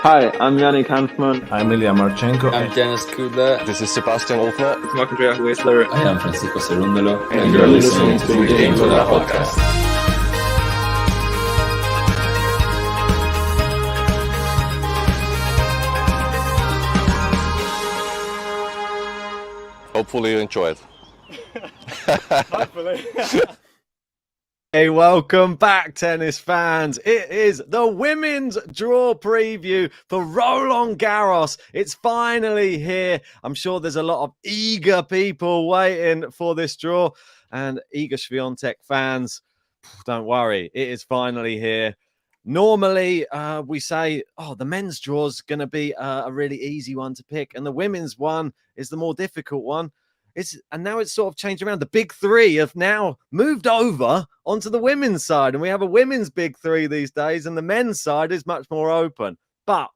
Hi, I'm Yannick Hanfman. I'm Ilya Marchenko. I'm Dennis Kudler. This is Sebastian Ofner. It's Marc-Andrea Whistler. I am Francisco Cerundolo. And you're listening to the gametolovepodcast. Hopefully you enjoy it. Hopefully. Hey, welcome back, tennis fans. It is the women's draw preview for Roland Garros. It's finally here. I'm sure there's a lot of eager people waiting for this draw. And Iga Swiatek fans, don't worry, it is finally here. Normally, we say, the men's draw is going to be a really easy one to pick, and the women's one is the more difficult one. And now it's sort of changed around. The big three have now moved over onto the women's side, and we have a women's big three these days, and the men's side is much more open. But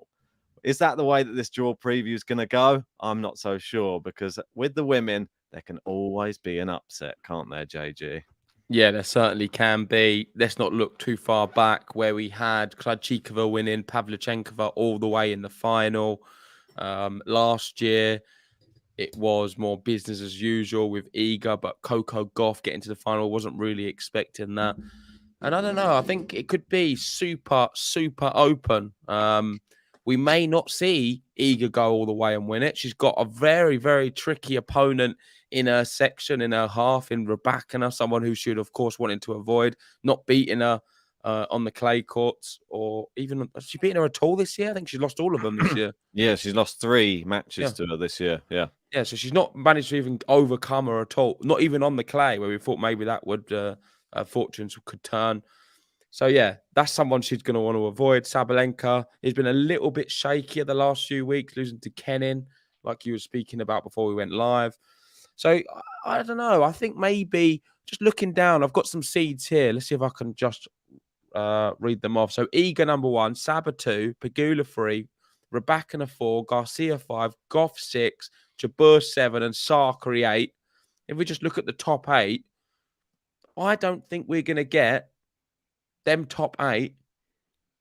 is that the way that this draw preview is going to go? I'm not so sure, because with the women, there can always be an upset, can't there, JG? Yeah, there certainly can be. Let's not look too far back where we had Krajcikova winning, Pavlyuchenkova all the way in the final. Last year, it was more business as usual with Iga, but Coco Gauff getting to the final, wasn't really expecting that. And I don't know, I think it could be super, super open. We may not see Iga go all the way and win it. She's got a very, very tricky opponent in her section, in her half, in Rybakina, someone who should, of course, wanted to avoid not beating her on the clay courts, or even, has she beaten her at all this year? I think she's lost all of them this year. Yeah, she's lost 3 matches to her this year. Yeah, so she's not managed to even overcome her at all, not even on the clay, where we thought maybe that would fortunes could turn. So yeah, that's someone she's going to want to avoid. Sabalenka has been a little bit shaky the last few weeks, losing to Kenin, like you were speaking about before we went live. So I don't know. I think maybe just looking down, I've got some seeds here. Let's see if I can just read them off. So Iga number 1, Saba 2, Pegula 3, Rybakina 4, Garcia 5, Gauff 6, Jabeur 7, and Sakari 8. If we just look at the top 8, I don't think we're going to get them top 8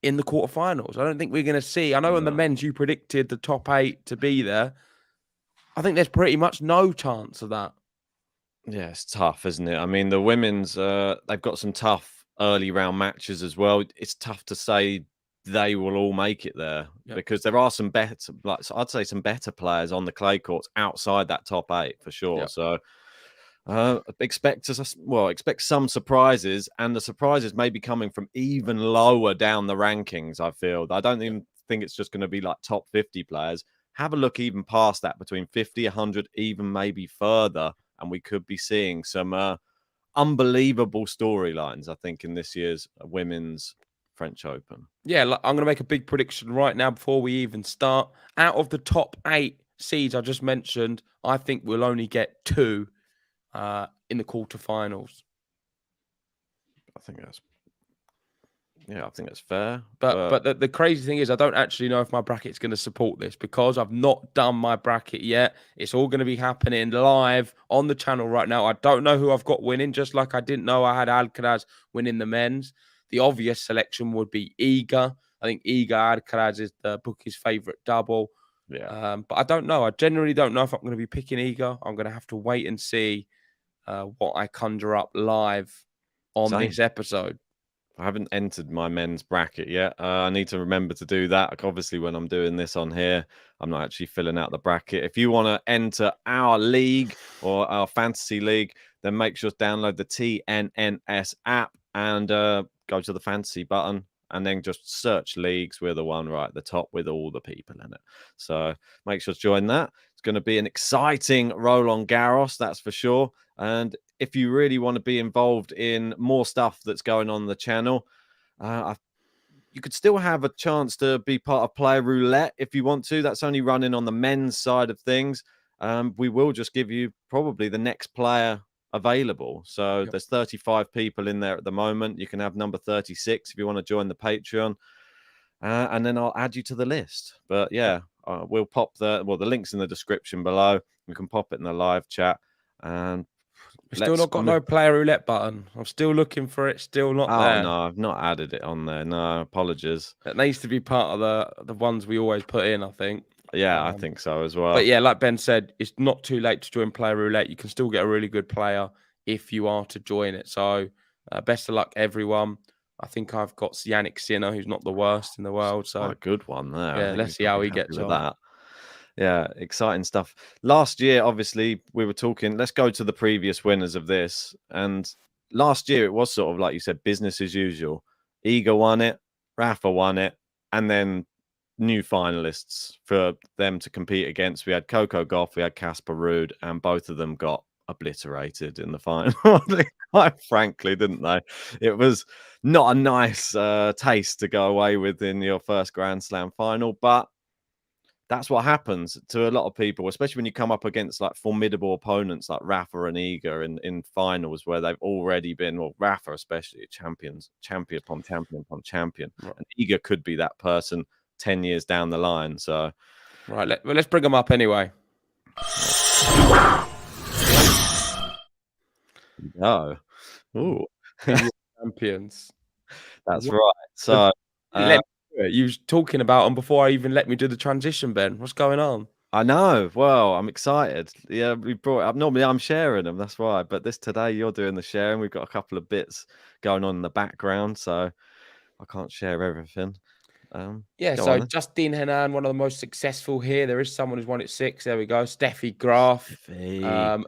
in the quarterfinals. I don't think we're going to see. I know in the men's you predicted the top 8 to be there. I think there's pretty much no chance of that. Yeah, it's tough, isn't it? I mean, the women's, they've got some tough early round matches as well. It's tough to say they will all make it there because there are some better, I'd say some better players on the clay courts outside that top 8 for sure. So expect some surprises, and the surprises may be coming from even lower down the rankings. I feel I don't even think it's just going to be like top 50 players. Have a look even past that, between 50, 100, even maybe further, and we could be seeing some unbelievable storylines, I think, in this year's women's French Open. Yeah, I'm going to make a big prediction right now before we even start. Out of the top 8 seeds I just mentioned, I think we'll only get 2 in the quarterfinals. I think that's fair. But the crazy thing is, I don't actually know if my bracket's going to support this, because I've not done my bracket yet. It's all going to be happening live on the channel right now. I don't know who I've got winning, just like I didn't know I had Alcaraz winning the men's. The obvious selection would be Iga. I think Iga Alcaraz is the bookie's favourite double. Yeah. But I don't know. I generally don't know if I'm going to be picking Iga. I'm going to have to wait and see what I conjure up live on this episode. I haven't entered my men's bracket yet. I need to remember to do that. Obviously, when I'm doing this on here, I'm not actually filling out the bracket. If you want to enter our league or our fantasy league, then make sure to download the TNNS app and go to the fantasy button and then just search leagues. We're the one right at the top with all the people in it. So make sure to join that. It's going to be an exciting Roland Garros, that's for sure. And if you really want to be involved in more stuff that's going on the channel, you could still have a chance to be part of Player Roulette if you want to. That's only running on the men's side of things. We will just give you probably the next player available. So there's 35 people in there at the moment. You can have number 36 if you want to join the Patreon. And then I'll add you to the list. But yeah, we'll pop the link's in the description below. You can pop it in the live chat. And We've still not got no player roulette button. I'm still looking for it. Still not there. Oh no, I've not added it on there. No, apologies. It needs to be part of the ones we always put in, I think. Yeah, I think so as well. But yeah, like Ben said, it's not too late to join player roulette. You can still get a really good player if you are to join it. So best of luck, everyone. I think I've got Yannick Sinner, who's not the worst in the world. So quite a good one there. Yeah, let's see how he gets on. That. Yeah, exciting stuff. Last year, obviously, we were talking. Let's go to the previous winners of this. And last year, it was sort of like you said, business as usual. Iga won it, Rafa won it, and then new finalists for them to compete against. We had Coco Gauff, we had Casper Ruud, and both of them got obliterated in the final. Quite frankly, didn't they? It was not a nice taste to go away with in your first Grand Slam final, but that's what happens to a lot of people, especially when you come up against like formidable opponents like Rafa and Iga in finals where they've already been, well, Rafa especially, champion upon champion. Right. And Iga could be that person 10 years down the line. So, right, let's bring them up anyway. Oh, ooh, champions. that's right. So, you was talking about them before I even let me do the transition, Ben. What's going on? I know. Well, I'm excited. Yeah, we brought it up. Normally, I'm sharing them. That's why. But today, you're doing the sharing. We've got a couple of bits going on in the background, so I can't share everything. So Justin Henan, one of the most successful here. There is someone who's won it 6. There we go. Steffi Graf.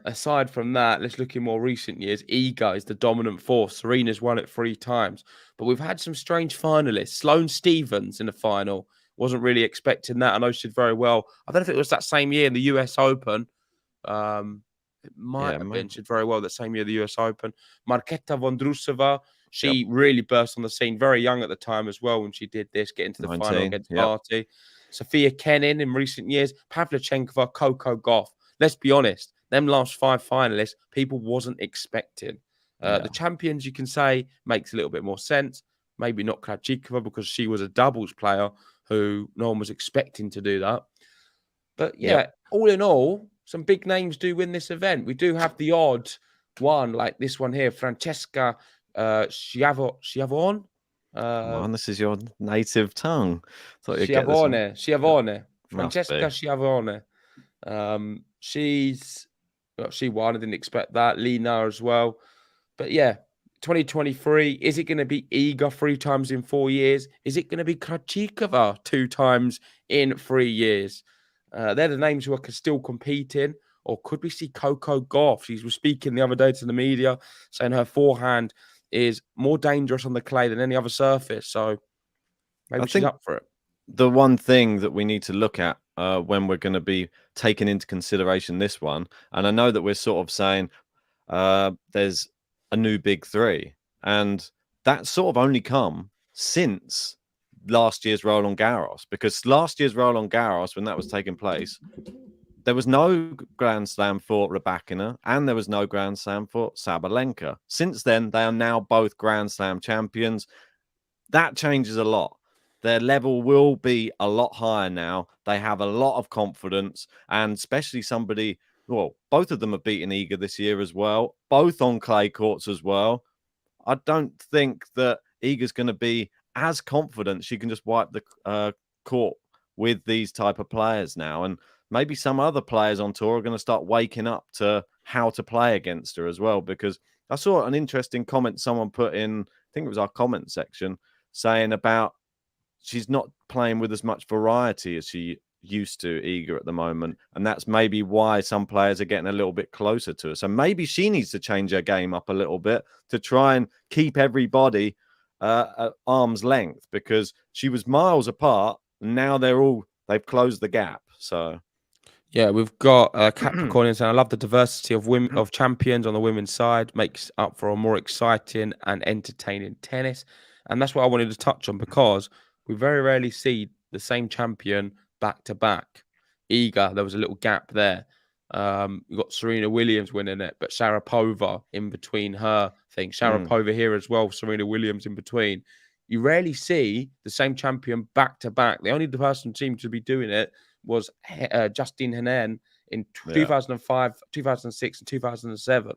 Aside from that, let's look in more recent years. Iga is the dominant force. Serena's won it 3 times. But we've had some strange finalists. Sloane Stephens in the final. Wasn't really expecting that. I know she did very well. I don't know if it was that same year in the US Open. It might have been. She did very well that same year, the US Open. Marketa Vondrousova. She really burst on the scene, very young at the time as well when she did this, get into the final against Barty. Sophia Kenin in recent years, Pavlyuchenkova, Coco Gauff. Let's be honest, them last 5 finalists, people wasn't expecting. The champions, you can say, makes a little bit more sense. Maybe not Krajcikova because she was a doubles player who no one was expecting to do that. But all in all, some big names do win this event. We do have the odd one, like this one here, Francesca Schiavone. This is your native tongue. Schiavone. Francesca Schiavone. She won. I didn't expect that. Lina as well. But yeah, 2023. Is it going to be Iga 3 times in 4 years? Is it going to be Krajcikova 2 times in 3 years? They're the names who are still competing. Or could we see Coco Gauff? She was speaking the other day to the media, saying her forehand is more dangerous on the clay than any other surface. So maybe she's up for it. The one thing that we need to look at when we're going to be taking into consideration this one, and I know that we're sort of saying there's a new big 3, and that's sort of only come since last year's Roland Garros, because last year's Roland Garros, when that was taking place, there was no Grand Slam for Rybakina and there was no Grand Slam for Sabalenka. Since then, they are now both Grand Slam champions. That changes a lot. Their level will be a lot higher now. They have a lot of confidence, and especially somebody, well, both of them have beaten Iga this year as well, both on clay courts as well. I don't think that Iga's going to be as confident she can just wipe the court with these type of players now. And maybe some other players on tour are going to start waking up to how to play against her as well, because I saw an interesting comment someone put in, I think it was our comment section, saying about she's not playing with as much variety as she used to, Iga, at the moment. And that's maybe why some players are getting a little bit closer to her. So maybe she needs to change her game up a little bit to try and keep everybody at arm's length, because she was miles apart and now they've closed the gap. So yeah, we've got Capricorn saying, I love the diversity of women, of champions on the women's side. Makes up for a more exciting and entertaining tennis. And that's what I wanted to touch on, because we very rarely see the same champion back to back. Iga, there was a little gap there. You got Serena Williams winning it, but Sharapova in between her thing. Sharapova here as well, Serena Williams in between. You rarely see the same champion back to back. The only person seemed to be doing it was Justin Henin in 2005, 2006, and 2007.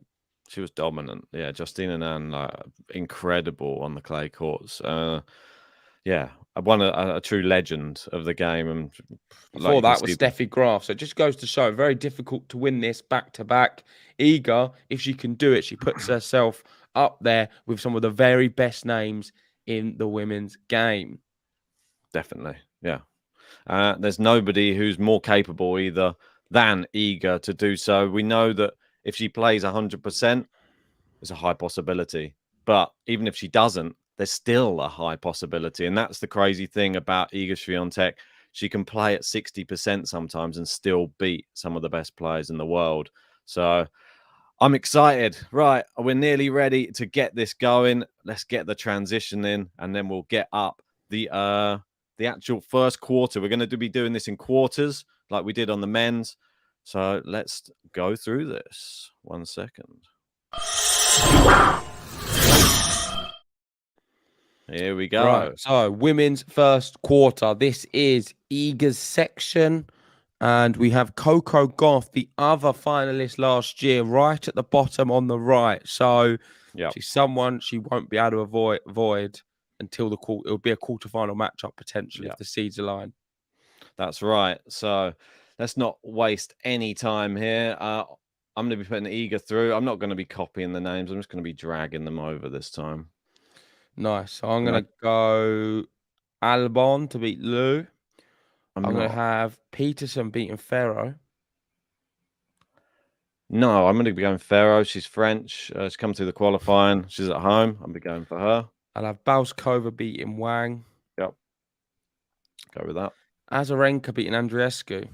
She was dominant. Yeah, Justina Nan, like, incredible on the clay courts. Yeah, one a true legend of the game. And Before you can that was see Steffi Graf. So it just goes to show very difficult to win this back to back. Iga, if she can do it, she puts herself up there with some of the very best names in the women's game. definitely. Yeah. There's nobody who's more capable either than Iga to do so. We know that if she plays 100%, it's a high possibility. But even if she doesn't, there's still a high possibility. And that's the crazy thing about Iga Swiatek. She can play at 60% sometimes and still beat some of the best players in the world. So I'm excited. Right, we're nearly ready to get this going. Let's get the transition in, and then we'll get up the actual first quarter. We're going to be doing this in quarters like we did on the men's. So let's go through this. 1 second. Here we go. Right. So women's first quarter. This is Iga's section. And we have Coco Gauff, the other finalist last year, right at the bottom on the right. So she's someone she won't be able to avoid until the quarter. It'll be a quarterfinal matchup potentially if the seeds align. That's right. So let's not waste any time here. I'm going to be putting Iga through. I'm not going to be copying the names. I'm just going to be dragging them over this time. Nice. So I'm going to go Albon to beat Lou. I'm going to have Peterson beating Ferro. No, I'm going to be going Ferro. She's French. She's come through the qualifying. She's at home. I'll be going for her. I'll have Balskova beating Wang. Yep. Go with that. Azarenka beating Andreescu.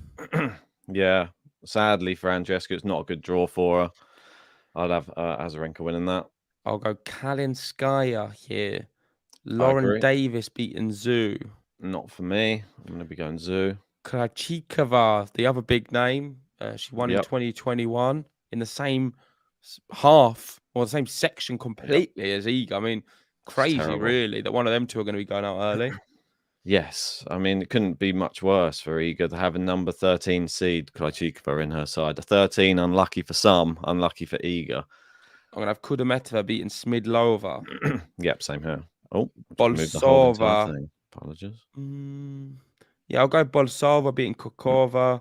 Yeah. Sadly for Andreescu, it's not a good draw for her. I'd have Azarenka winning that. I'll go Kalinskaya here. Lauren Davis beating Zhu. Not for me. I'm going to be going Zhu. Krajikova, the other big name. She won in 2021 in the same half or the same section completely as Iga. I mean, crazy, really, that one of them two are going to be going out early. Yes. I mean, it couldn't be much worse for Iga to have a number 13 seed, Krajikova, in her side. A 13, unlucky for some, unlucky for Iga. I'm going to have Kudermetova beating Smidlova. Yep, same here. Oh, Bolsova. Apologies. Yeah, I'll go Bolsova beating Kokova.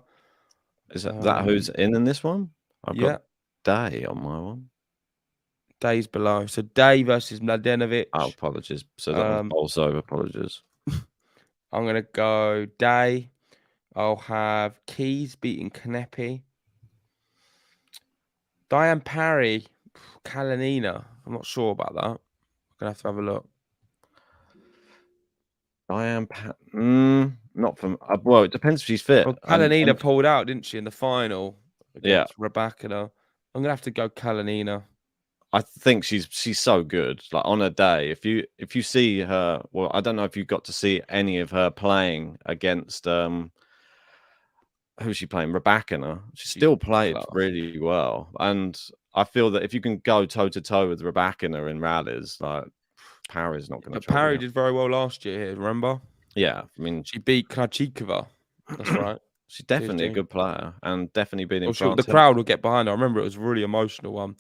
Is that who's in this one? I've got Day on my one. Day's below. So Day versus Mladenovic. Oh, apologies. So that was Bolsova. Apologies. I'm going to go Day. I'll have Keys beating Kanepi. Diane Parry, Kalinina. I'm not sure about that. I'm going to have a look. Not from. Well, it depends if she's fit. Well, Kalinina pulled out, didn't she, in the final against Rybakina? I'm gonna have to go Kalinina. I think she's so good. Like on a day, if you see her, well, I don't know if you got to see any of her playing against who's she playing? Rybakina. She still played really well, and I feel that if you can go toe to toe with Rybakina in rallies, like Parry's not going to. But Parry did very well last year here. Remember? Yeah, I mean she beat Krajikova. That's right. She's definitely a good player, and definitely been in France. The crowd will get behind her. I remember it was a really emotional one.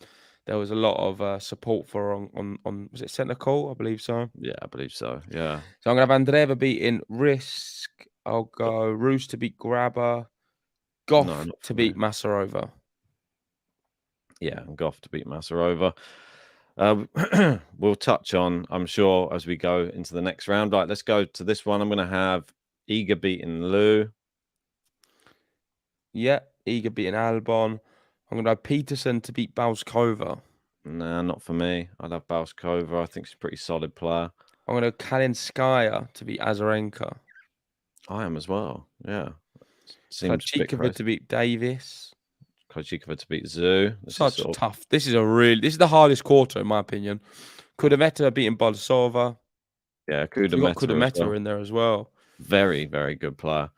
There was a lot of support for her on was it centre court? I believe so. Yeah, I believe so. Yeah. So I'm gonna have Andreeva beating Risk. I'll go Roos to beat Grabber. Goff to beat Masarova. Yeah, and Goff to beat Masarova. We'll touch on, I'm sure, as we go into the next round. Right, let's go to this one. I'm going to have Iga beating Lou. Yeah, Iga beating Albon. I'm going to have Peterson to beat Balskova. Nah, not for me. I'd have Balskova. I think she's a pretty solid player. I'm going to have Kalinskaya to beat Azarenka. I am as well. Yeah. Krajikova to beat Davis. Krajikova to beat Zhu. Such tough. This is the hardest quarter in my opinion. Kudermetova beating Bolsova. Yeah, Kudermetova in there as well. Very, very good player.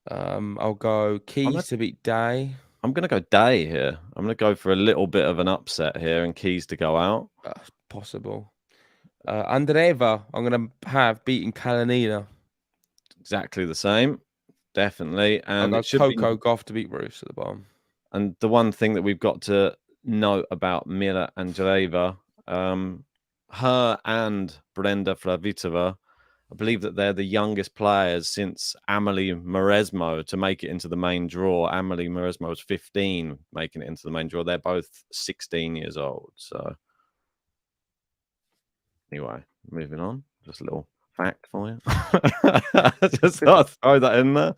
I'll go Keys to beat Day. I'm going to go Day here. I'm going to go for a little bit of an upset here and Keys to go out. Possible. Andreeva, I'm going to have beating Kalinina. Exactly the same. Definitely. And I'll go Coco Gauff to beat Roos at the bottom. And the one thing that we've got to note about Mira Andreeva. Her and Brenda Flavitova, I believe that they're the youngest players since Amelie Mauresmo to make it into the main draw. Amelie Mauresmo was 15 making it into the main draw. They're both 16 years old. So anyway, moving on. Just a little fact for you. Just thought I'd throw that in there.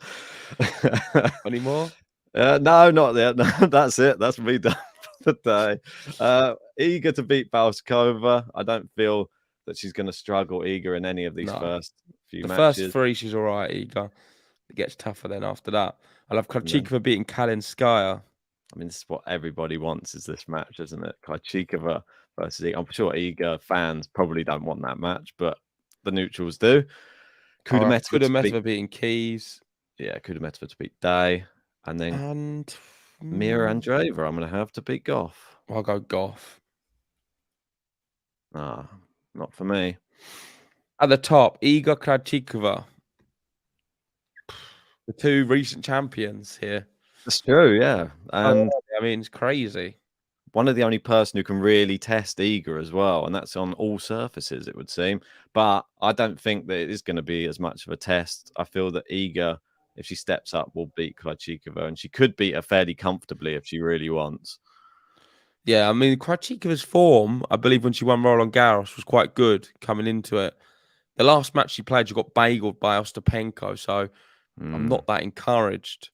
Any more? No, not yet. No, that's it. That's me done for the day. Eager to beat Balskova. I don't feel that she's going to struggle, Eager, in any of these No. first few The matches. first three, she's all right, Iga. It gets tougher then after that. I love Yeah. Krejcikova beating Kalinskaya. I mean, this is what everybody wants, is this match, isn't it? Krejcikova versus Eager. I'm sure Eager fans probably don't want that match, but the neutrals do. Kudermetova beating Keys. Yeah, Kudermetova to beat Day. And then And Mira Andreeva, I'm going to have to beat Goff. I'll go Goff. Ah, not for me. At the top, Iga Krejcikova. The two recent champions here. That's true, yeah. And I mean, it's crazy. one of the only person who can really test Iga as well, and that's on all surfaces, it would seem. But I don't think that it is going to be as much of a test. I feel that Iga, if she steps up, will beat Krejcikova, and she could beat her fairly comfortably if she really wants. Yeah, I mean, Krejcikova's form, I believe when she won Roland Garros, was quite good coming into it. The last match she played, she got bageled by Ostapenko, so I'm not that encouraged.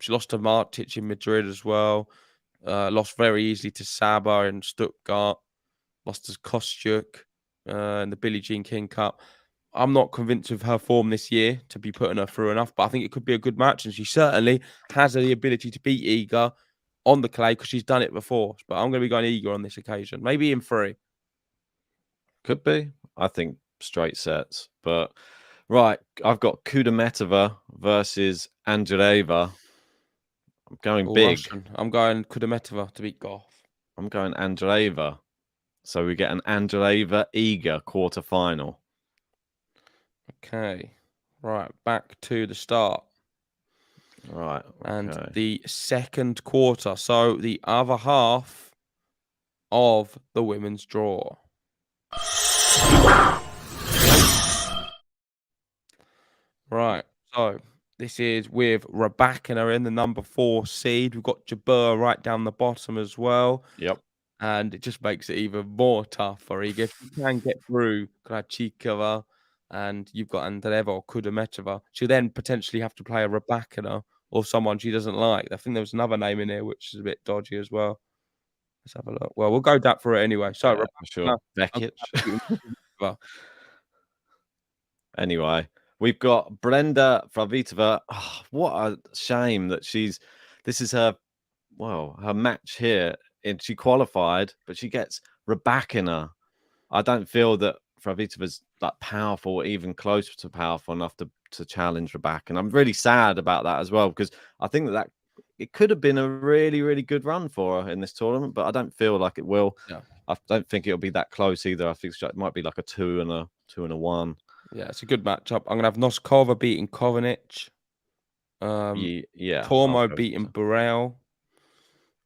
She lost to Martic in Madrid as well. Lost very easily to Saba in Stuttgart. Lost to Kostyuk in the Billie Jean King Cup. I'm not convinced of her form this year to be putting her through enough, but I think it could be a good match, and she certainly has the ability to beat Iga on the clay because she's done it before. But I'm going to be going Iga on this occasion, maybe in 3. Could be. I think straight sets. But right, I've got Kudermetova versus Andreeva. I'm going big. Russian. I'm going Kudermetova to beat Goff. I'm going Andreeva. So we get an Andreeva-Iga quarterfinal. Okay. Right, back to the start. Right. Okay. And the second quarter. So the other half of the women's draw. Right. So this is with Rybakina in the number 4 seed. We've got Jabeur right down the bottom as well. Yep. And it just makes it even more tough for Iga. If you can get through Krejcikova and you've got Andreeva or Kudermetova, she'll then potentially have to play a Rybakina or someone she doesn't like. I think there was another name in here which is a bit dodgy as well. Let's have a look. Well, we'll go that for it anyway. So, Yeah, for sure. Vekic. Anyway, we've got Brenda Flavitova. Oh, what a shame that this is her match here. And she qualified, but she gets Rybakina. I don't feel that Flavitova's that powerful, or even close to powerful enough to challenge Rybakina. I'm really sad about that as well, because I think that it could have been a really, really good run for her in this tournament, but I don't feel like it will. Yeah. I don't think it'll be that close either. I think it might be like a 2 and a 1. Yeah, it's a good matchup. I'm gonna have Noskova beating Kovanic. Tormo beating Burrell.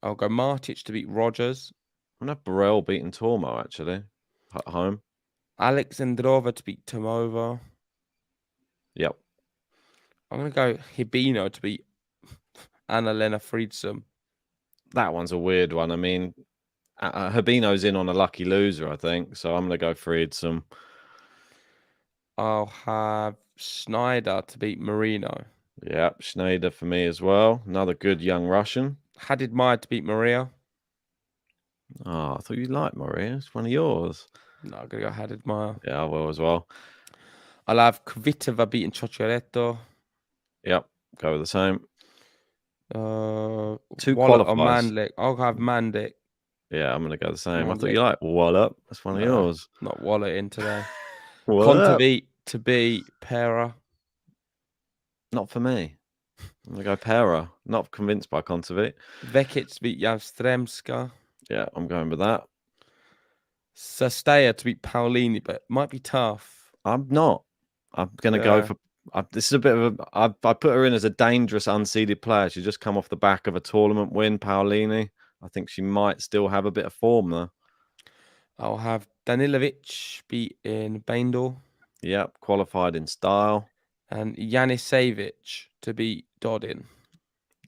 I'll go Martic to beat Rogers. I'm gonna have Burrell beating Tormo actually at home. Alexandrova to beat Tomova. Yep. I'm gonna go Hibino to beat Anna-Lena Friedsam. That one's a weird one. I mean, Hibino's in on a lucky loser, I think. So I'm gonna go Friedsam. I'll have Schneider to beat Marino. Yep, Schneider for me as well. Another good young Russian. Hadidmaya to beat Maria. Oh, I thought you liked Maria. It's one of yours. No, I'm going to go Hadidmaya. Yeah, I will as well. I'll have Kvitova beating Chochoretto. Yep, go with the same. 2 Wallop or qualifiers. Mandlik. I'll have Mandik. Yeah, I'm going to go the same. Mandlik. I thought you liked Wallop. That's one of yours. Not Wallet in today. Wallop. To beat Pera. Not for me. I'm going to go Pera. Not convinced by Kontaveit. Vekic to beat Javstremska. Yeah, I'm going with that. Sastea to beat Paolini, but it might be tough. I'm not. I'm going to go for... this is a bit of a... I put her in as a dangerous unseeded player. She's just come off the back of a tournament win, Paolini. I think she might still have a bit of form though. I'll have Danilovic beating Baindor Yep, qualified in style. and Yanisevich to beat Dodin.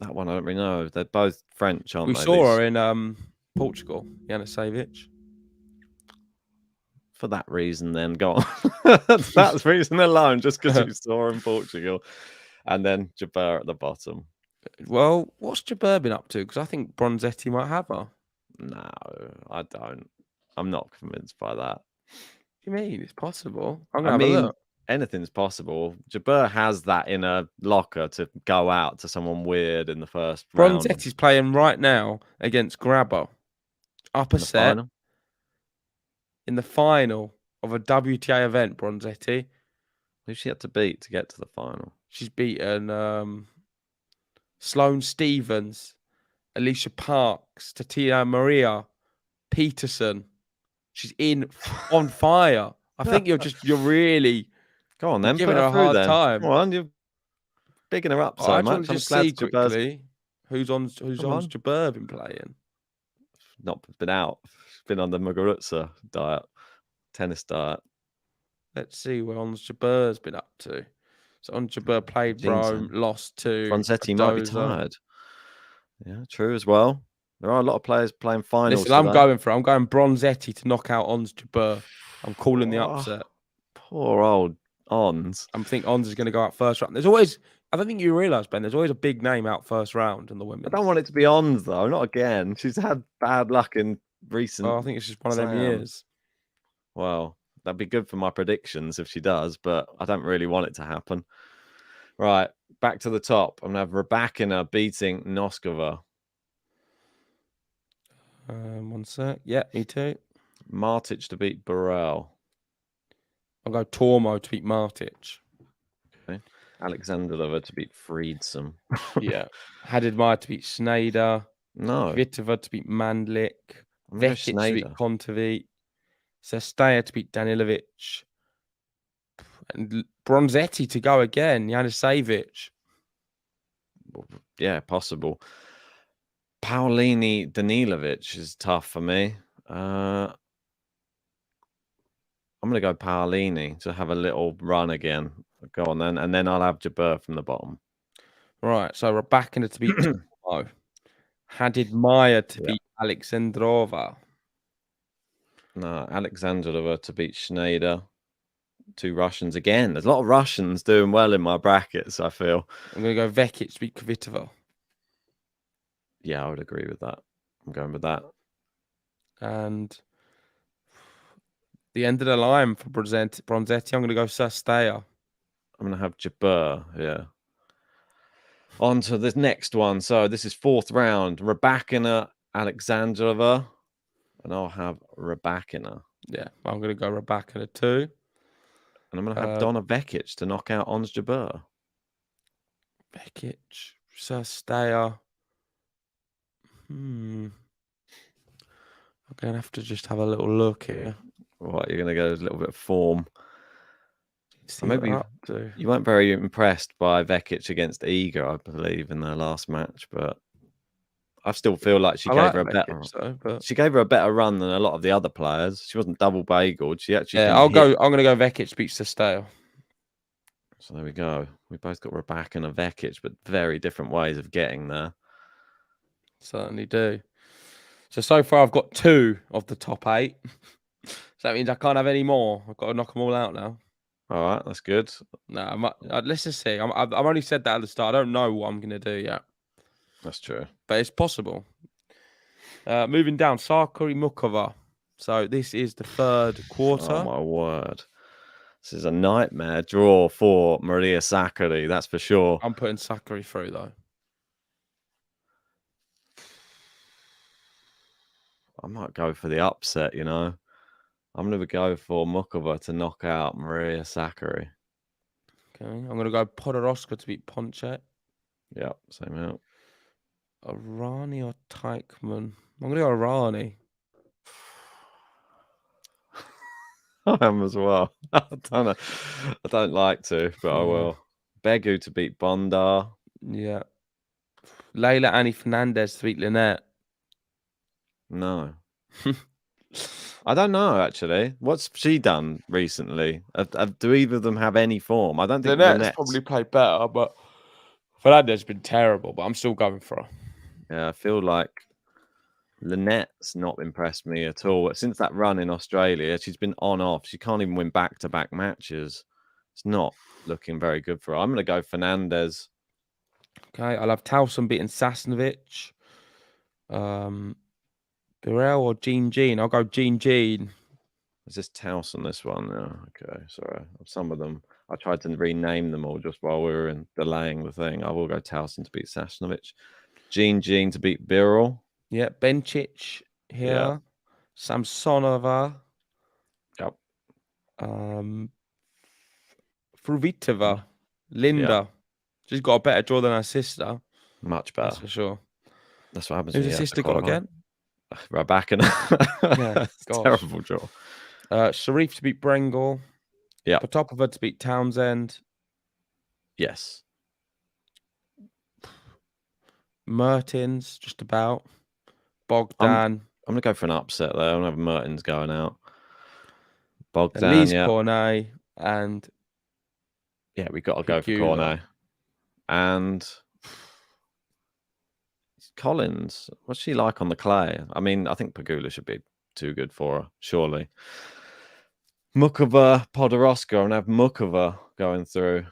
That one I don't really know. They're both French, aren't We they? saw her in Portugal, Yanisevich. For that reason, then go on. That's reason alone, just because you saw her in Portugal. And then Jabeur at the bottom. Well, what's Jabeur been up to? Because I think Bronzetti might have her. No, I don't. I'm not convinced by that. What do you mean? It's possible. I'm going to I have a mean, look. anything's possible. Jabeur has that in a locker to go out to someone weird in the first round. Bronzetti's playing right now against Grabber. Upper In the set final. in the final of a WTA event, Bronzetti. Who she had to beat to get to the final? She's beaten Sloane Stephens, Alicia Parks, Tatiana Maria, Peterson. She's on fire. I think you're really Go on then, giving put her a through hard then. time. Come on, you're bigging her up so I much. want to I'm just glad see Jabeur's quickly who's on Come on. Jabeur been playing. not been out. She's been on the Muguruza diet, tennis diet. Let's see what Ons Jabeur's been up to. So Ons Jabeur played Jensen. Rome, lost to Bronzetti might be Mendoza. tired. Yeah, true as well. There are a lot of players playing finals. Listen, I'm today. going Bronzetti to knock out Ons Jabeur. I'm calling the Oh, upset. Poor old Ons. I think Ons is going to go out first round. I don't think you realise, Ben, there's always a big name out first round in the women. I don't want it to be Ons though. Not again. She's had bad luck in recent. Well, I think it's just one of them Sam. years. Well, that'd be good for my predictions if she does, but I don't really want it to happen. Right, back to the top. I'm going to have Rybakina beating Noskova. One sec. Yeah, me too. Martic to beat Burrell. I'll go Tormo to beat Martic. Alexandrova to beat Friedsam. Yeah. Hadid to beat Schneider. No. Kvitova to beat Mandlik. I'm gonna go Vekic to beat Schneider. Kontovic. Sestaya to beat Danilovic. And Bronzetti to go again. Yanisevich. Yeah, possible. Paulini Danilovic is tough for me. I'm going to go Paulini to have a little run again. Go on then. And then I'll have Jabeur from the bottom. Right. So Rybakina to beat Tormo. Hadid Maya to Yeah. beat Alexandrova. No, Alexandrova to beat Schneider. 2 Russians again. There's a lot of Russians doing well in my brackets, I feel. I'm going to go Vekic to beat Kvitova. Yeah, I would agree with that. I'm going with that. And the end of the line for Bronzetti, I'm going to go Sestaya. I'm going to have Jabeur, yeah. On to the next one. So this is 4th round. Rybakina, Alexandrova. And I'll have Rybakina. Yeah, I'm going to go Rybakina too. And I'm going to have Donna Vekic to knock out Ons Jabeur. Vekic, Sestaya. I'm going to have to just have a little look here. Right, you're going to go a little bit of form. See Maybe what they're up to. you weren't very impressed by Vekic against Iga, I believe, in their last match, but I still feel like she I gave like her a better. Vekic, though, but She gave her a better run than a lot of the other players. She wasn't double bageled. She actually. yeah, I'm going to go Vekic beats Sestaya. So there we go. We both got Rybakina and Vekic, but very different ways of getting there. Certainly do. So far I've got 2 of the top 8. So that means I can't have any more. I've got to knock them all out now. All right, that's good. No, let's just see. I've only said that at the start. I don't know what I'm going to do yet, That's true. but it's possible. Moving down, Sakari Mukova. So this is the 3rd quarter. Oh my word. This is a nightmare draw for Maria Sakkari, that's for sure. I'm putting Sakari through though. I might go for the upset, you know. I'm going to go for Mukova to knock out Maria Sakkari. Okay, I'm going to go Podoroska to beat Ponchek. Yep, same out. Arani or Teichmann? I'm going to go Arani. I am as well. I don't know. I don't like to, but I will. Begu to beat Bondar. Yeah. Leila Annie Fernandez to beat Lynette. No. I don't know, actually. What's she done recently? Do either of them have any form? I don't think Lynette's Lynette's... probably played better, but Fernandez has been terrible, but I'm still going for her. Yeah, I feel like Lynette's not impressed me at all. Since that run in Australia, she's been on-off. She can't even win back-to-back matches. It's not looking very good for her. I'm going to go Fernandez. Okay, I'll have Towson beating Sasnovich. Burrell or Jean. I'll go Jean. Is this Towson, this one? Yeah, okay, sorry. Some of them, I tried to rename them all just while we were delaying the thing. I will go Towson to beat Sasnovich. Jean to beat Birrell. Yeah, Bencic here. Yeah. Samsonova. Yep. Fruitova. Linda. She's got a better draw than her sister. Much better. That's for sure. That's what happens. Who's her sister got again? Rybakina. Yeah, terrible draw. Sharif to beat Brengel. Yeah. Potapova to beat Townsend. Yes. Mertens, just about. Bogdan. I'm going to go for an upset there. I'm going to have Mertens going out. Bogdan, Elise yeah. Cornet and... Yeah, we've got to go for Pegula. Cornet. And... Collins, what's she like on the clay? I mean, I think Pegula should be too good for her, surely. Mukova, Podoroska, and have Mukova going through.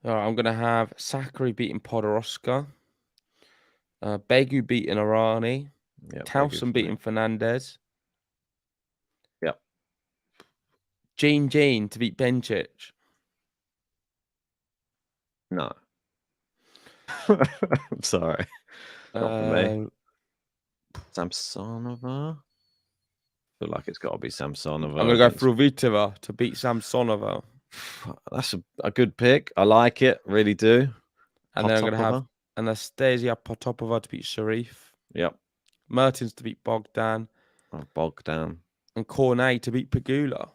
All right, I'm going to have Sakari beating Podoroska. Begu beating Arani. Yep, Towson beating Fernandez. Yep. Jean to beat Bencic. No. I'm sorry. Not for me. Samsonova? I feel like it's got to be Samsonova. I'm going to go Fruitova to beat Samsonova. That's a good pick. I like it. Really do. And then I'm going to have Anastasia Potapova to beat Sharif. Yep. Mertens to beat Bogdan. Oh, Bogdan. And Cornet to beat Pegula.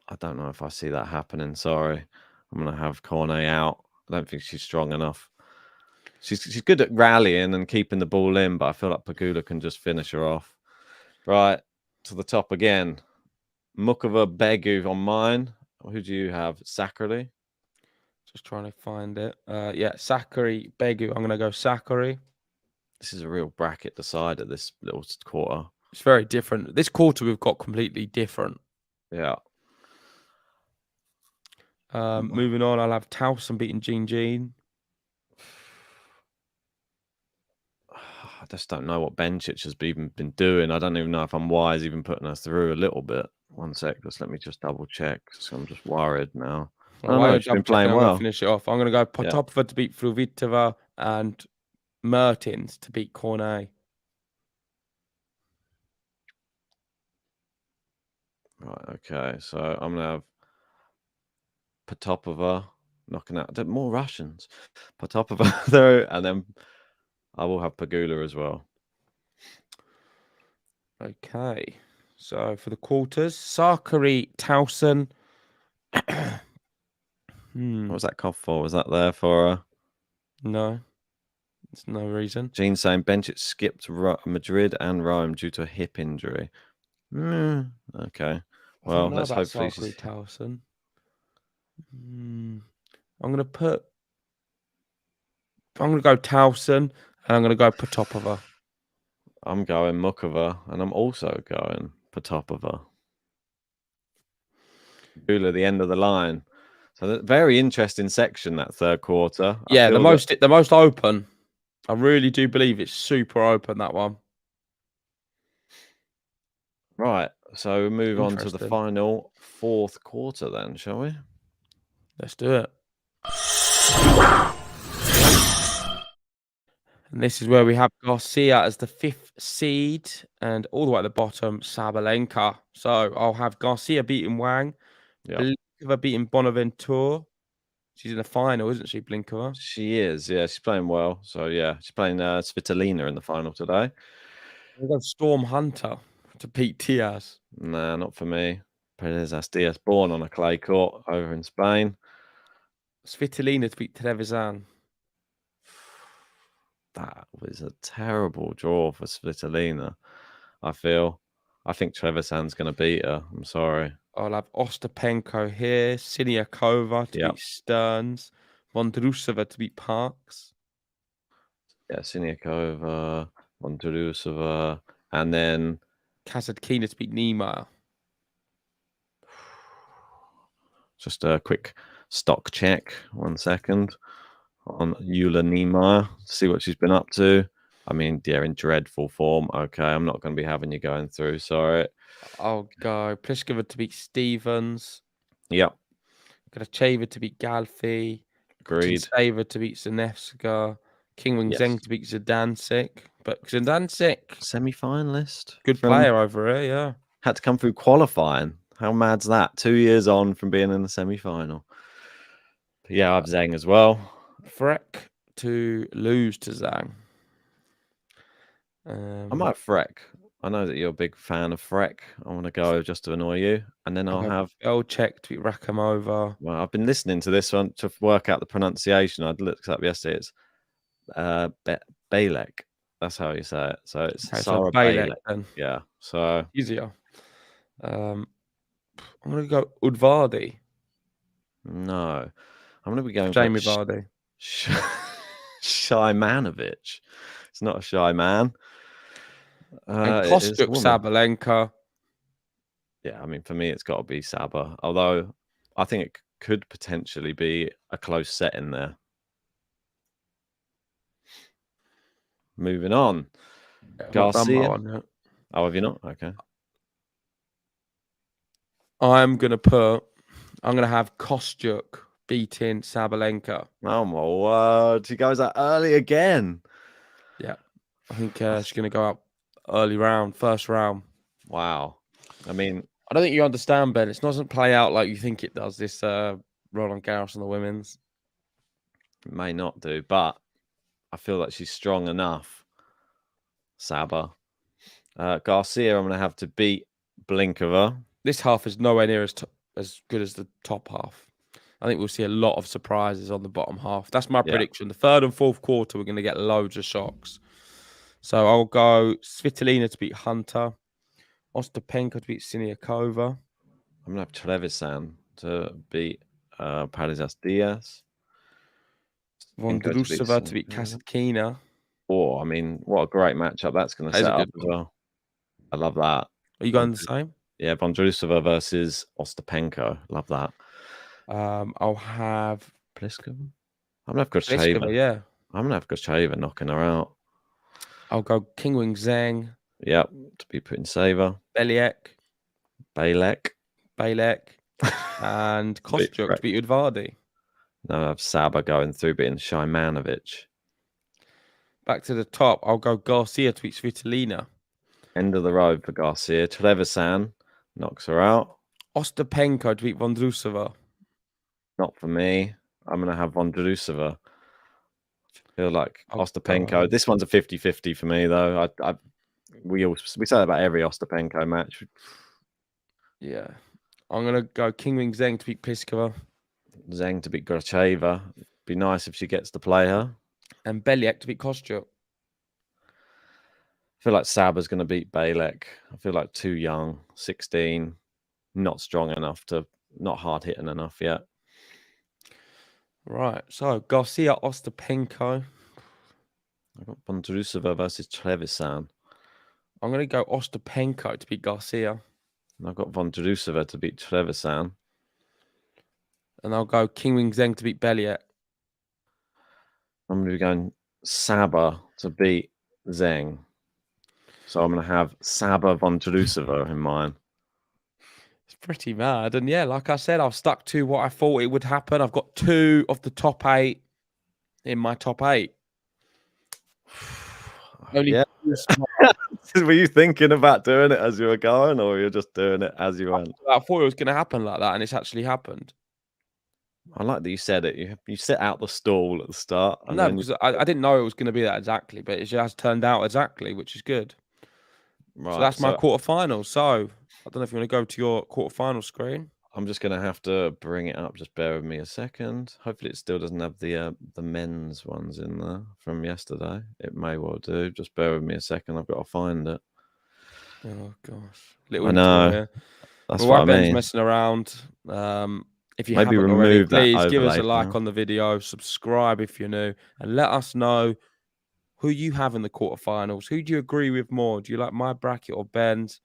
I don't know if I see that happening. Sorry. I'm going to have Cornet out. I don't think she's strong enough. She's good at rallying and keeping the ball in, but I feel like Pegula can just finish her off. Right, to the top again. Mukova, Begu on mine. Who do you have? Sakari? Just trying to find it. Yeah, Sakari, Begu. I'm going to go Sakari. This is a real bracket decider, this little quarter. It's very different. This quarter we've got completely different. Yeah. Moving on, I'll have Towson beating Jean. I just don't know what Bencic has even been doing. I don't even know if I'm wise even putting us through a little bit. One sec, just let me just double check. So I'm just worried now. She's been playing well. Finish it off. I'm going to go Potapova to beat Fruitova and Mertens to beat Cornet. Right, okay. So I'm going to have Potapova knocking out more Russians. Potapova there, and then I will have Pegula as well. Okay. So for the quarters, Sakari, Towson. What was that cough for? Was that there for No. There's no reason. Jean saying Bencic skipped Madrid and Rome due to a hip injury. Okay. Well, let's hopefully Sakari, Towson. I'm going to go Towson and I'm going to go Potapova. I'm going Mukova and I'm also going Potapova. Pegula, the end of the line. So very interesting section, that third quarter. Yeah, the most open. I really do believe it's super open, that one. Right. So we'll move on to the final fourth quarter then, shall we? Let's do it. And this is where we have Garcia as the 5th seed and all the way at the bottom, Sabalenka. So I'll have Garcia beating Wang. Blinkova beating Bonaventure. She's in the final, isn't she, Blinkova? She is, yeah. She's playing well. So, yeah, she's playing Svitolina in the final today. We'll go Storm Hunter to beat Diaz. Nah, not for me. Perez Diaz, born on a clay court over in Spain. Svitolina to beat Trevisan. That was a terrible draw for Svitolina. I think Trevisan's going to beat her. I'm sorry. I'll have Ostapenko here, Siniakova to Yep. beat Stearns, Vondrousova to beat Parks. Yeah, Siniakova, Vondrousova, and then Kasatkina to beat Niemeyer. just a quick stock check. 1 second on Yulia Niemeyer. See what she's been up to. I mean, yeah, in dreadful form. Okay, I'm not going to be having you going through. Sorry. I'll go Pliskova to beat Stevens. Yep. Gracheva to beat Galfi. Agreed. Tinseva to beat Zanevska. Kingwing Yes. Zeng to beat Zidansek. But Zidansek, Semi-finalist. good player over here, yeah. Had to come through qualifying. How mad's that? 2 years on from being in the semi-final. But yeah, I have Zeng as well. Freck to lose to Zhang. I might have Freck. I know that you're a big fan of Freck. I want to go just to annoy you. And then I'll have Elchek to beat Rakamova. Well, I've been listening to this one to work out the pronunciation. I looked up yesterday. It's Balek. That's how you say it. So it's Okay, Sarah Balek Balek. then. Yeah. So Easier. I'm going to go Udvardy. no, I'm going to be going Jamie for Vardy. Shymanovic. It's not a shy man. And it is a Kostyuk woman. Sabalenka. Yeah, I mean, for me, it's got to be Saba. Although I think it could potentially be a close set in there. Moving on. I've not done my Garcia. one yet. Oh, have you not? Okay. I'm going to have Kostyuk beating Sabalenka. Oh my word. She goes out early again. Yeah. I think she's going to go out early round, first round. Wow. I mean, I don't think you understand, Ben. It doesn't play out like you think it does, this Roland Garros and the women's. it may not do, but I feel like she's strong enough. Saba. Garcia, I'm going to have to beat Blinkova. This half is nowhere near as good as the top half. I think we'll see a lot of surprises on the bottom half. That's my prediction. The third and fourth quarter, we're going to get loads of shocks. So I'll go Svitolina to beat Hunter, Ostapenko to beat Siniakova. I'm going to have Trevisan to beat Parizas Diaz. Vondrousova to beat Kasatkina. Oh, I mean, what a great matchup that's going to set up as well. I love that. Are you going the same? Yeah, Vondrousova versus Ostapenko. Love that. I'll have Pliskova. I'm going to have Gracheva. Pliskova, yeah. I'm going to have Gracheva knocking her out. I'll go Kingwing Zheng. Yep, to be put in saver. Balek. Balek. And Kostyuk to beat Udvardy. No, I have Saba going through beating Shymanovic. Back to the top, I'll go Garcia to beat Svitolina. End of the road for Garcia. Trevisan knocks her out. Ostapenko to beat Vondrousova. Not for me. I'm going to have Vondrousova. I feel like Ostapenko. This one's a 50-50 for me, though. We say that about every Ostapenko match. Yeah. I'm going to go Kingwing Zheng to beat Pliskova. Zheng to beat Gracheva. Be nice if she gets to play her. And Beliek to beat Kostyuk. I feel like Saba's going to beat Balek. I feel like too young, 16, not strong enough not hard hitting enough yet. Right. So Garcia Ostapenko. I've got Vondrousova versus Trevisan. I'm going to go Ostapenko to beat Garcia. And I've got Vondrousova to beat Trevisan. And I'll go Kingwing Zheng to beat Beliek. I'm going to be going Saba to beat Zheng. So I'm going to have Saba Vondrousova in mind. It's pretty mad. And yeah, like I said, I've stuck to what I thought it would happen. I've got 2 of the top 8 in my top 8. Only Yeah. Were you thinking about doing it as you were going, or you're just doing it as you went? I thought it was going to happen like that, and it's actually happened. I like that you said it. You set out the stall at the start. And No, because I didn't know it was going to be that exactly, but it just turned out exactly, which is good. Right, So that's my quarterfinals. So I don't know if you want to go to your quarterfinal screen. I'm just going to have to bring it up. Just bear with me a second. Hopefully it still doesn't have the men's ones in there from yesterday. It may well do. Just bear with me a second. I've got to find it. Oh gosh, little I intro know. here. That's Well, what while I Ben's mean. messing around, if you Maybe haven't already, remove that please give us a overlay like now. on the video, subscribe if you're new, and let us know who you have in the quarterfinals. Who do you agree with more? Do you like my bracket or Ben's?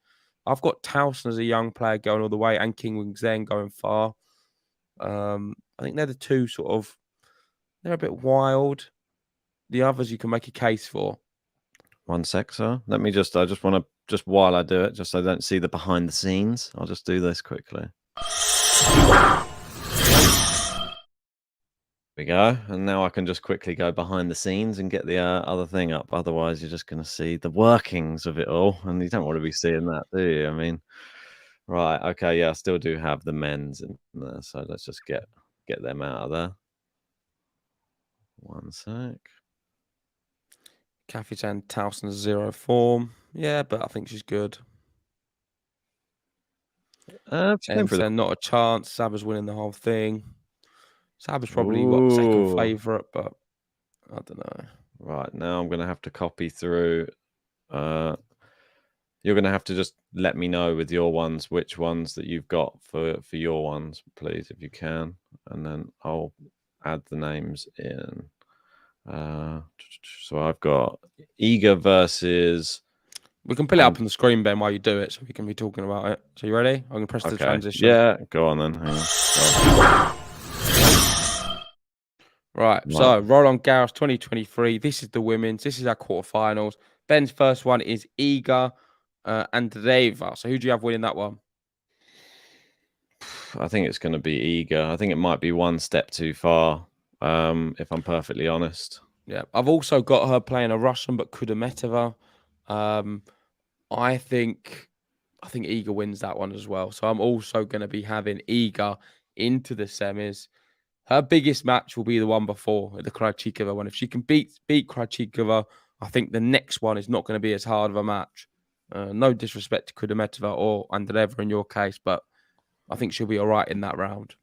I've got Towson as a young player going all the way, and King Wing Zheng going far. I think they're the two sort of. They're a bit wild. The others you can make a case for. 1 sec, sir. Let me just. I just want to. Just while I do it, just so I don't see the behind the scenes, I'll just do this quickly. We go, and now I can just quickly go behind the scenes and get the other thing up. Otherwise, you're just going to see the workings of it all, and you don't want to be seeing that, do you? I mean, right? Okay, yeah, I still do have the men's in there, so let's just get them out of there. 1 sec. Kathy's saying Towson's 0 form. Yeah, but I think she's good. She came through the... Saying not a chance. Saba's winning the whole thing. Saba's probably second Ooh. favourite, but I don't know. Right, now I'm going to have to copy through. You're going to have to just let me know with your ones which ones that you've got for your ones, please, if you can, and then I'll add the names in. So I've got Iga versus. We can pull it up on the screen, Ben, while you do it, so we can be talking about it. So you ready? I'm going to press the transition. Yeah, go on then. Hang on. Right, so Roland Garros 2023. This is the women's. This is our quarterfinals. Ben's first one is Iga Andreeva. So who do you have winning that one? I think it's going to be Iga. I think it might be one step too far, if I'm perfectly honest. Yeah, I've also got her playing a Russian, but Kudermetova. I think Iga wins that one as well. So I'm also going to be having Iga into the semis. Her biggest match will be the one before, the Krejcikova one. If she can beat Krejcikova, I think the next one is not going to be as hard of a match. No disrespect to Kudermetova or Andreeva in your case, but I think she'll be all right in that round.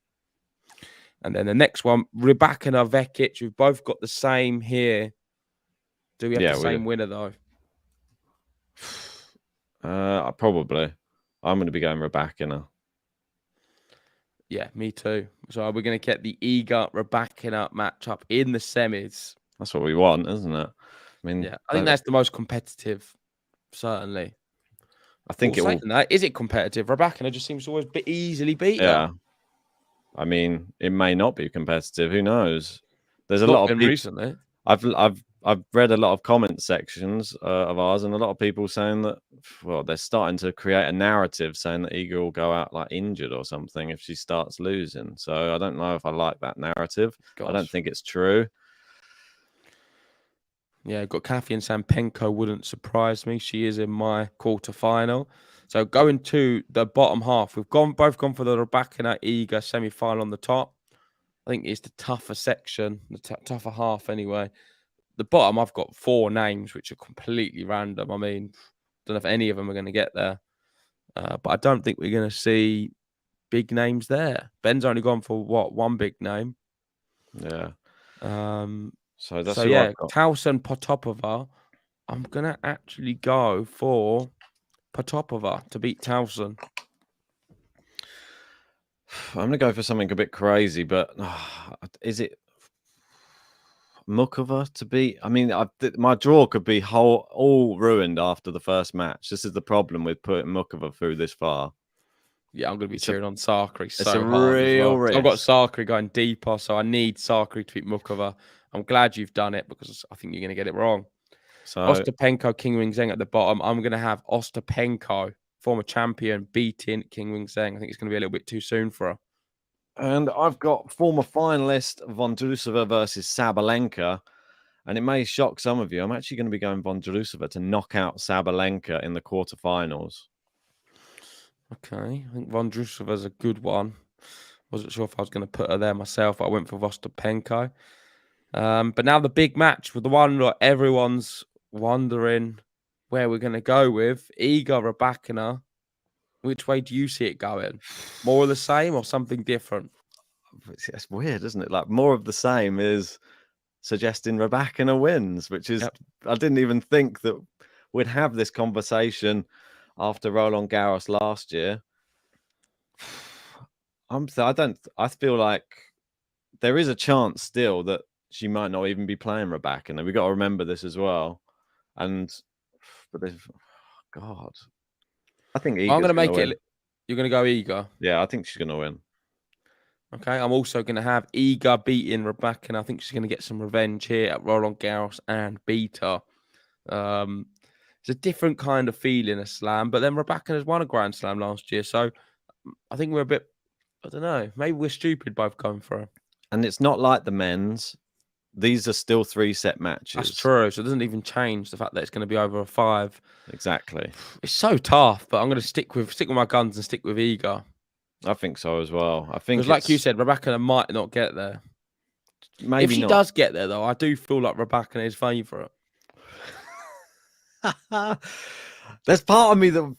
And then the next one, Rybakina, Vekic, we've both got the same here. Do we have the same winner, though? Probably. I'm going to be going Rybakina. Yeah, me too. So we're going to get the Iga Rybakina matchup in the semis. That's what we want, isn't it? I mean, yeah, I think that's the most competitive, certainly. I think it will. That, is it competitive? Rybakina just seems to always be easily beat. Yeah. I mean, it may not be competitive. Who knows? There's a lot of people recently. I've read a lot of comment sections of ours, and a lot of people saying that, well, they're starting to create a narrative saying that Iga will go out like injured or something if she starts losing. So I don't know if I like that narrative. Gosh. I don't think it's true. Yeah, got Kathy and Sampenko wouldn't surprise me. She is in my quarterfinal. So going to the bottom half, we've both gone for the Rybakina Iga semi-final on the top. I think it's the tougher section, the tougher half anyway. The bottom, I've got 4 names, which are completely random. I mean, don't know if any of them are going to get there. But I don't think we're going to see big names there. Ben's only gone for, one big name? Yeah. So yeah, Towson, Potapova. I'm going to actually go for Potapova to beat Towson. I'm going to go for something a bit crazy, but is it Mukova to beat? I mean, my draw could be all ruined after the first match. This is the problem with putting Mukova through this far. Yeah, I'm going to be cheering on Sakari so hard. It's a real risk. I've got Sakari going deeper, so I need Sakari to beat Mukova. I'm glad you've done it because I think you're going to get it wrong. So Ostapenko, King Wing Zheng at the bottom. I'm going to have Ostapenko, former champion, beating King Wing Zheng. I think it's going to be a little bit too soon for her. And I've got former finalist Vondrousova versus Sabalenka. And it may shock some of you. I'm actually going to be going Vondrousova to knock out Sabalenka in the quarterfinals. Okay. I think Vondrousova's a good one. Wasn't sure if I was going to put her there myself. I went for Ostapenko. But now the big match with the one that everyone's wondering where we're going to go with. Iga Rybakina Which way do you see it going? More of the same or something different? It's weird, isn't it? Like more of the same is suggesting Rybakina wins, which is Yep. I didn't even think that we'd have this conversation after Roland Garros last year. I feel like there is a chance still that she might not even be playing Rybakina. We got to remember this as well. But there's God, I think I'm Iga's going to going make to win. it. You're going to go Iga. Yeah, I think she's going to win. Okay. I'm also going to have Iga beating Rybakina. I think she's going to get some revenge here at Roland Garros and beat her. It's a different kind of feeling, a slam. But then Rybakina's won a Grand Slam last year. So I think we're a bit, I don't know, maybe we're stupid both going for her. And it's not like the men's. These are still 3-set matches. That's true. So it doesn't even change the fact that it's going to be over a 5. Exactly. It's so tough, but I'm going to stick with my guns and stick with Iga. I think so as well. I think Because, like you said, Rybakina might not get there. maybe If she not. does get there, though, I do feel like Rybakina is favourite. There's part of me that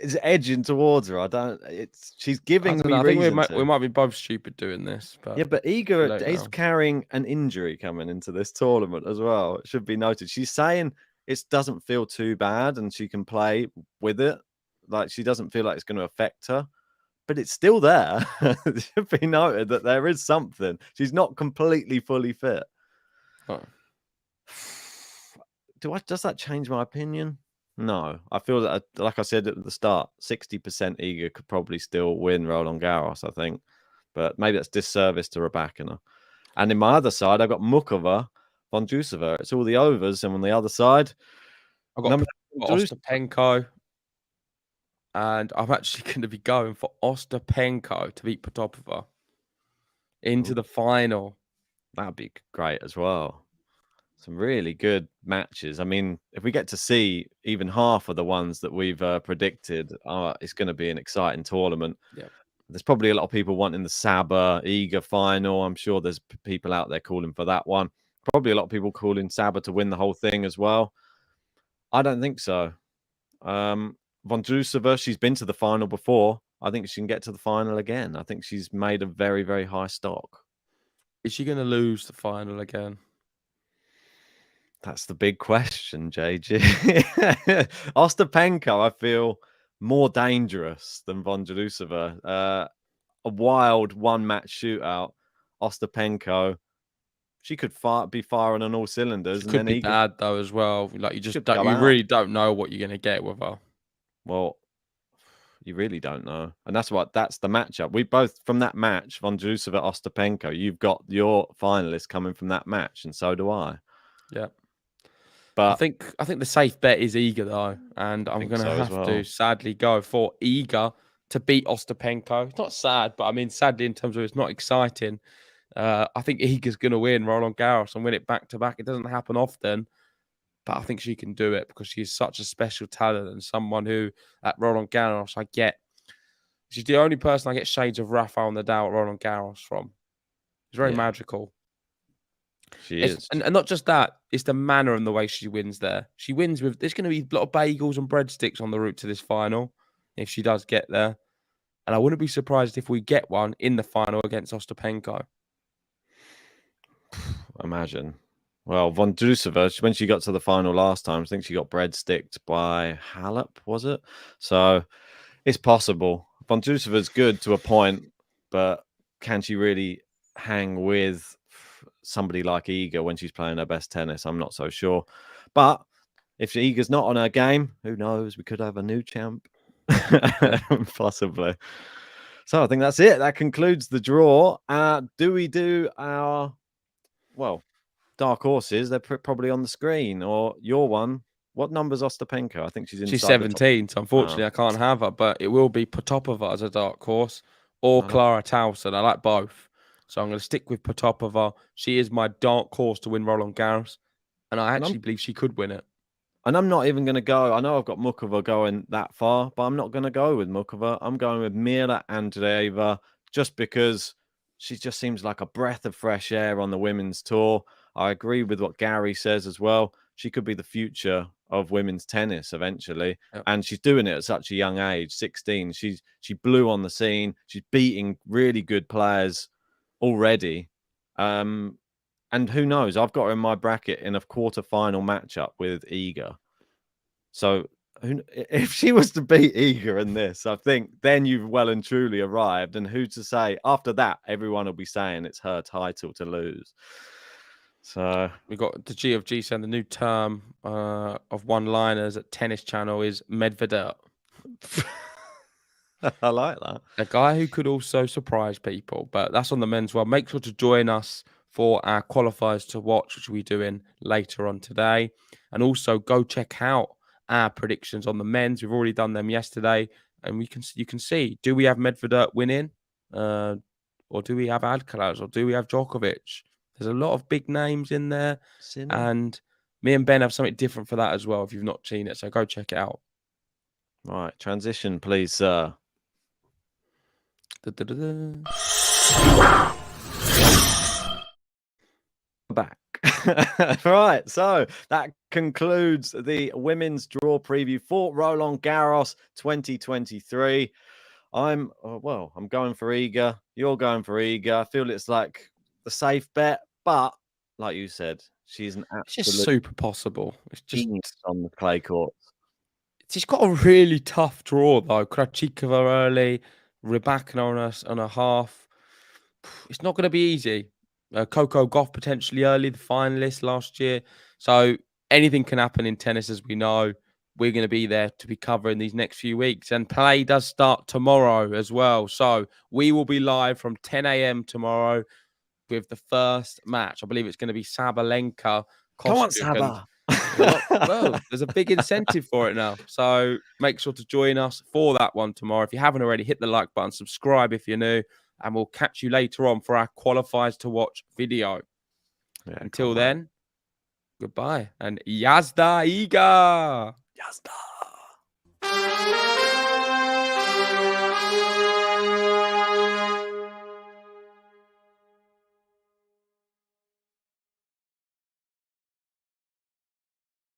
is edging towards her. She's giving me I think reason we might be both stupid doing this. But yeah, but Iga is know. carrying an injury coming into this tournament as well. It should be noted. She's saying it doesn't feel too bad and she can play with it. Like she doesn't feel like it's going to affect her, but it's still there. It should be noted that there is something. She's not completely fully fit. Oh. Does that change my opinion? No, I feel that, like I said at the start, 60% Iga could probably still win Roland Garros, I think. But maybe that's disservice to Rybakina. And in my other side, I've got Mukova, Vondrousova. It's all the overs. And on the other side, I've got Ostapenko. And I'm actually going to be going for Ostapenko to beat Potapova into the final. That'd be great as well. Some really good matches. I mean, if we get to see even half of the ones that we've predicted, it's going to be an exciting tournament. Yeah. There's probably a lot of people wanting the Saber Iga final. I'm sure there's people out there calling for that one. Probably a lot of people calling Saber to win the whole thing as well. I don't think so. Vondrousova, she's been to the final before. I think she can get to the final again. I think she's made a very, very high stock. Is she going to lose the final again? That's the big question, JG. Ostapenko, I feel more dangerous than Vondrousova. A wild one-match shootout. Ostapenko, she could be firing on all cylinders. She could be bad though as well. Like you really don't know what you're going to get with her. Well, you really don't know, and that's the matchup. We both from that match, Vondrousova, Ostapenko. You've got your finalists coming from that match, and so do I. Yeah. But I think the safe bet is Iga though, and I'm going to have to sadly go for Iga to beat Ostapenko. It's not sad, but I mean sadly in terms of it's not exciting. I think Iga's going to win Roland Garros and win it back to back. It doesn't happen often, but I think she can do it because she's such a special talent and someone who at Roland Garros she's the only person I get shades of Rafael Nadal at Roland Garros from. It's very magical. She is. And not just that, it's the manner and the way she wins there. She wins with, there's going to be a lot of bagels and breadsticks on the route to this final if she does get there. And I wouldn't be surprised if we get one in the final against Ostapenko. Imagine. Well, Vondrousova, when she got to the final last time, I think she got breadsticked by Halep, was it? So it's possible. Vondrousova's good to a point, but can she really hang with somebody like Iga when she's playing her best tennis? I'm not so sure. But if Iga's not on her game, who knows? We could have a new champ. Possibly. So I think that's it. That concludes the draw. Do we do our, dark horses? They're probably on the screen. Or your one. What number's Ostapenko? I think she's 17, so unfortunately I can't have her, but it will be Potapova as a dark horse or Clara Towson. I like both. So I'm going to stick with Potapova. She is my dark horse to win Roland Garros, and I actually believe she could win it. And I'm not even going to go. I know I've got Mukova going that far, but I'm not going to go with Mukova. I'm going with Mira Andreeva just because she just seems like a breath of fresh air on the women's tour. I agree with what Gary says as well. She could be the future of women's tennis eventually. Yep. And she's doing it at such a young age, 16. She blew on the scene. She's beating really good players already. And who knows? I've got her in my bracket in a quarter-final matchup with Iga. So if she was to beat Iga in this, I think then you've well and truly arrived. And who to say after that, everyone will be saying it's her title to lose. So We got the G of G saying the new term of one-liners at Tennis Channel is Medvedev. I like that. A guy who could also surprise people, but that's on the men's world. Make sure to join us for our qualifiers to watch, which we'll be doing later on today. And also go check out our predictions on the men's. We've already done them yesterday, and you can see, do we have Medvedev winning? Or do we have Alcaraz? Or do we have Djokovic? There's a lot of big names in there. And me and Ben have something different for that as well, if you've not seen it. So go check it out. Right, transition, please, sir. Back. Right, so that concludes the women's draw preview for Roland Garros 2023. I'm going for Iga. You're going for Iga. I feel it's like the safe bet, but like you said, she's an It's just absolute super possible. It's just genius on the clay courts. she's got a really tough draw though. Krachikova early, Rybakina on a half. It's not going to be easy. Coco Gauff potentially early, the finalist last year. So anything can happen in tennis, as we know. We're going to be there to be covering these next few weeks. And play does start tomorrow as well. So we will be live from 10 a.m. tomorrow with the first match. I believe it's going to be Sabalenka. Come on, Kostyuk, Saba. well, there's a big incentive for it now. So make sure to join us for that one tomorrow. If you haven't already, hit the like button, subscribe if you're new, and we'll catch you later on for our qualifiers to watch video. Yeah, Until then, goodbye and Yazda Iga. Yazda.